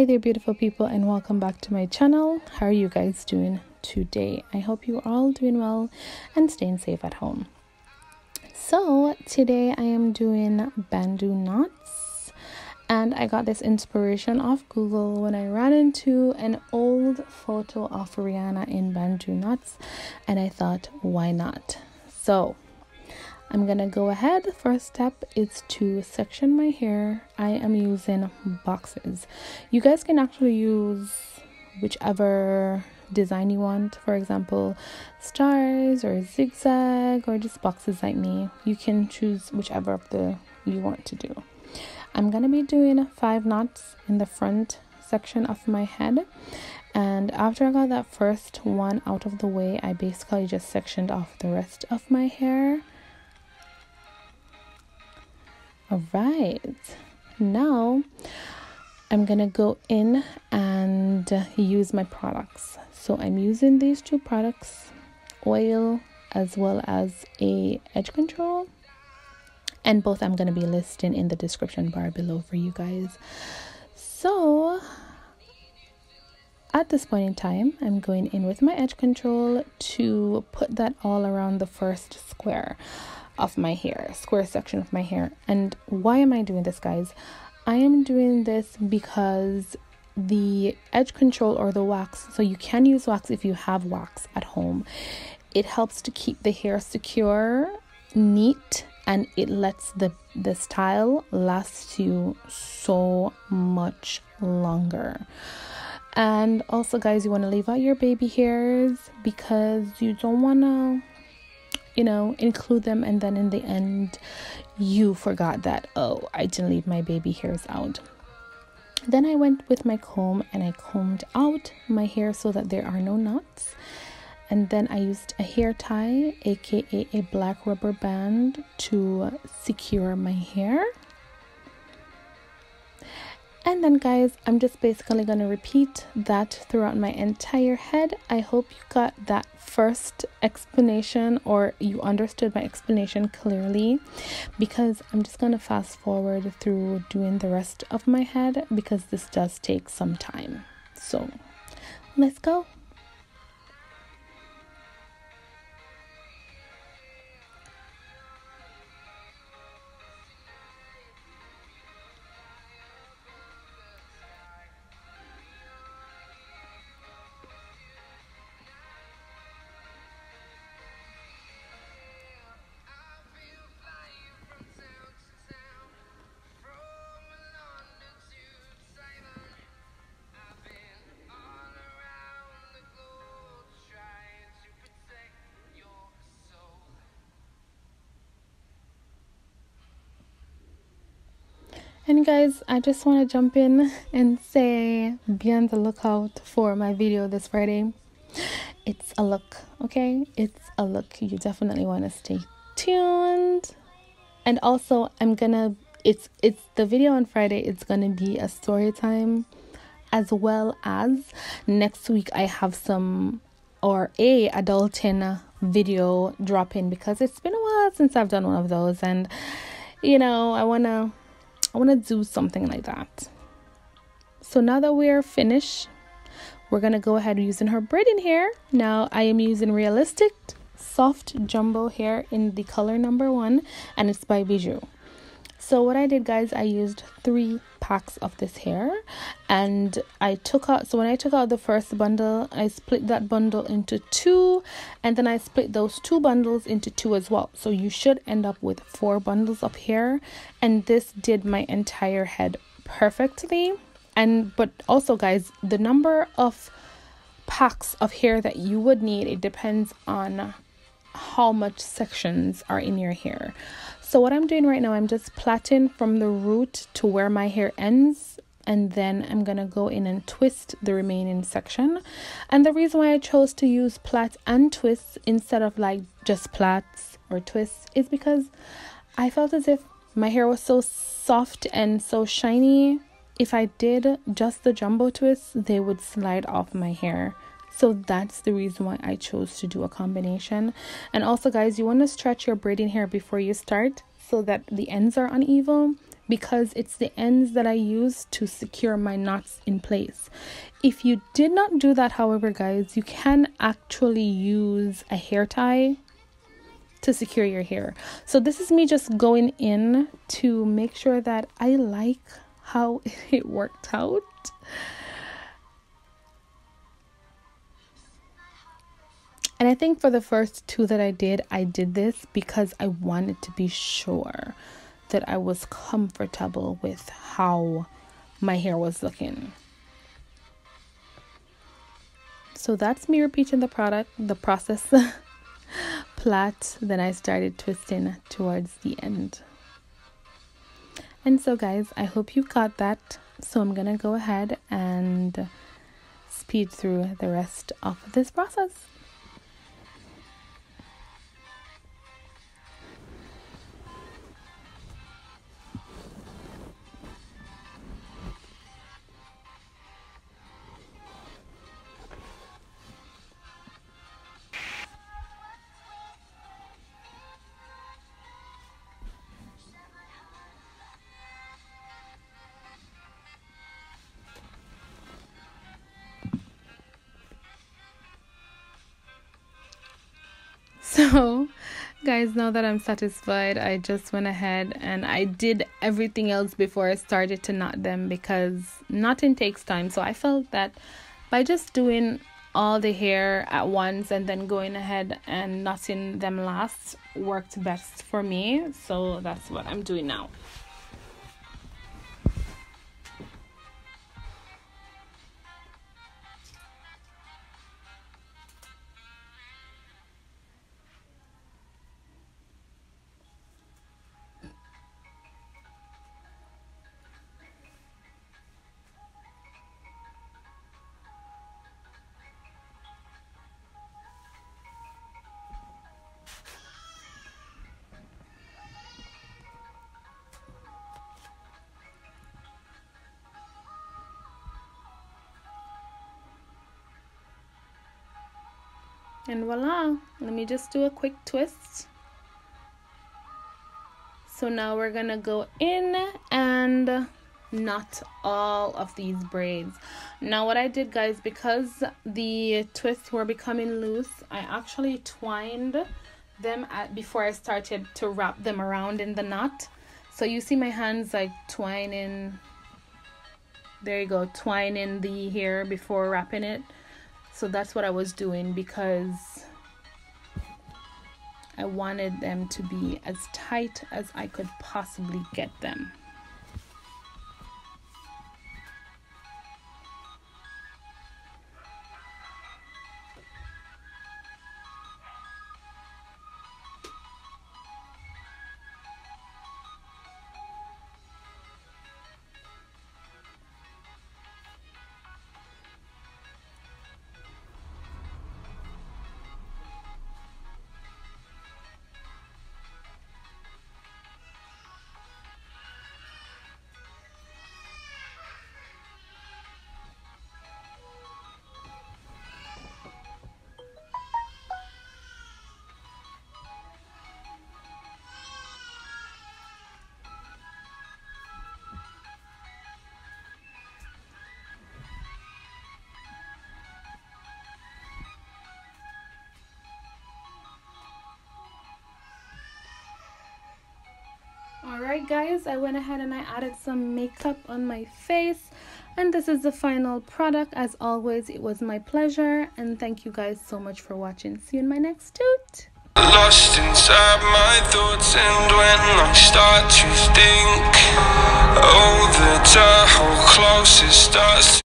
Hi there, beautiful people, and welcome back to my channel. How are you guys doing today? I hope you are all doing well and staying safe at home. So today I am doing bantu knots, and I got this inspiration off Google when I ran into an old photo of Rihanna in bantu knots, and I thought, why not? So I'm gonna go ahead. First step is to section my hair. I am using boxes. You guys can actually use whichever design you want. For example, stars or zigzag or just boxes like me. You can choose whichever of the you want to do. I'm gonna be doing 5 knots in the front section of my head. And after I got that first one out of the way, I basically just sectioned off the rest of my hair. Alright, now I'm gonna go in and use my products. So I'm using these 2 products, oil as well as a edge control, and both I'm gonna be listing in the description bar below for you guys. So at this point in time, I'm going in with my edge control to put that all around the first square of my hair, square section of my hair. And why am I doing this, guys? I am doing this because the edge control or the wax, so you can use wax if you have wax at home. It helps to keep the hair secure, neat, and it lets the style last you so much longer. And also, guys, you want to leave out your baby hairs because you don't want to include them, and then in the end you forgot that, oh, I didn't leave my baby hairs out. Then I went with my comb and I combed out my hair so that there are no knots, and then I used a hair tie, aka a black rubber band, to secure my hair. And then, guys, I'm just basically going to repeat that throughout my entire head. I hope you got that first explanation, or you understood my explanation clearly, because I'm just going to fast forward through doing the rest of my head because this does take some time. So let's go. And guys, I just want to jump in and say, be on the lookout for my video this Friday. It's a look, okay? It's a look. You definitely want to stay tuned. And also, it's the video on Friday. It's gonna be a story time, as well as next week I have a adulting video dropping, because it's been a while since I've done one of those, and I want to do something like that. So now that we're finished, we're going to go ahead using her braiding hair. Now I am using Realistic Soft Jumbo Hair in the color number 1, and it's by Bijoux. So what I did, guys, I used 3 packs of this hair, and when I took out the first bundle, I split that bundle into 2, and then I split those 2 bundles into 2 as well. So you should end up with 4 bundles of hair, and this did my entire head perfectly. But also, guys, the number of packs of hair that you would need, it depends on how much sections are in your hair. So what I'm doing right now, I'm just plaiting from the root to where my hair ends, and then I'm gonna go in and twist the remaining section. And the reason why I chose to use plait and twists instead of like just plaits or twists is because I felt as if my hair was so soft and so shiny. If I did just the jumbo twists, they would slide off my hair. So that's the reason why I chose to do a combination. And also, guys, you want to stretch your braiding hair before you start so that the ends are uneven. because it's the ends that I use to secure my knots in place. If you did not do that, however, guys, you can actually use a hair tie to secure your hair. So this is me just going in to make sure that I like how it worked out. And I think for the first two that I did this because I wanted to be sure that I was comfortable with how my hair was looking. So that's me repeating the process plait. Then I started twisting towards the end. And so guys, I hope you got that. So I'm gonna go ahead and speed through the rest of this process. So guys, now that I'm satisfied, I just went ahead and I did everything else before I started to knot them, because knotting takes time. So I felt that by just doing all the hair at once and then going ahead and knotting them last worked best for me. So that's what I'm doing now. And voila, let me just do a quick twist. So now we're gonna go in and knot all of these braids. Now what I did, guys, because the twists were becoming loose, I actually twined them before I started to wrap them around in the knot. So you see my hands like twining, there you go, twining the hair before wrapping it. So that's what I was doing because I wanted them to be as tight as I could possibly get them. Alright guys, I went ahead and I added some makeup on my face, and this is the final product. As always, it was my pleasure, and thank you guys so much for watching. See you in my next toot. Lost inside my thoughts, and when I start to think, oh, the how close it starts.